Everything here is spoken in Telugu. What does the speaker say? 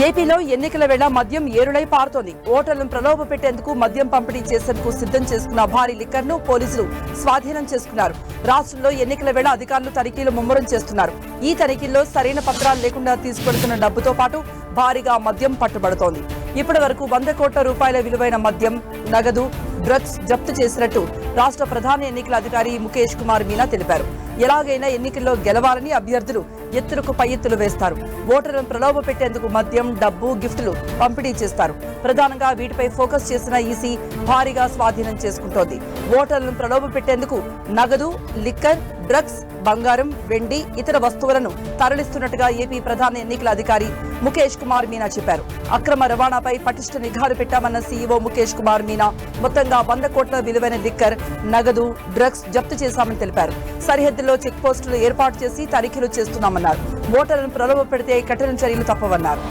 ఏపీలో ఎన్నికల వేళ మద్యం ఏరులై పారుతోంది. ఓటర్లను ప్రలోభ పెట్టేందుకు మద్యం పంపిణీ చేసేందుకు సిద్ధం చేసుకున్న భారీ లిక్కర్ను పోలీసులు స్వాధీనం చేసుకున్నారు. రాష్ట్రంలో ఎన్నికల వేళ అధికారులు తనిఖీలు ముమ్మరం చేస్తున్నారు. ఈ తనిఖీల్లో సరైన పత్రాలు లేకుండా తీసుకెడుతున్న డబ్బుతో పాటు భారీగా మద్యం పట్టుబడుతోంది. ఇప్పటి వరకు 100 కోట్ల రూపాయల విలువైన మద్యం, నగదు, డ్రగ్స్ జప్తు చేసినట్టు రాష్ట్ర ప్రధాన ఎన్నికల అధికారి ముఖేష్ కుమార్ మీనా తెలిపారు. ఎలాగైనా ఎన్నికల్లో గెలవాలని అభ్యర్థులు ఎత్తులకు పై ఎత్తులు వేస్తారు. ఓటర్లను ప్రలోభ పెట్టేందుకు మద్యం, డబ్బు, గిఫ్టులు పంపిణీ చేస్తారు. ప్రధానంగా వీటిపై ఫోకస్ చేసిన ఈసీ భారీగా స్వాధీనం చేసుకుంటోంది. ఓటర్లను ప్రలోభ పెట్టేందుకు నగదు, లిక్కర్, డ్రగ్స్, బంగారం, వెండి, ఇతర వస్తువులను తరలిస్తున్నట్టుగా ఏపీ ప్రధాన ఎన్నికల అధికారి ముఖేష్ కుమార్ మీనా చెప్పారు. అక్రమ రవాణాపై పటిష్ట నిఘాలు పెట్టామన్న సీఈఓ ముఖేష్ కుమార్ మీనా మొత్తంగా 100 కోట్ల విలువైన లిక్కర్, నగదు, డ్రగ్స్ జప్తు చేశామని తెలిపారు. సరిహద్దుల్లో చెక్ పోస్టులు ఏర్పాటు చేసి తనిఖీలు చేస్తున్నామన్నారు. ఓటర్లను ప్రలోభ పెడితే కఠిన చర్యలు తప్పవన్నారు.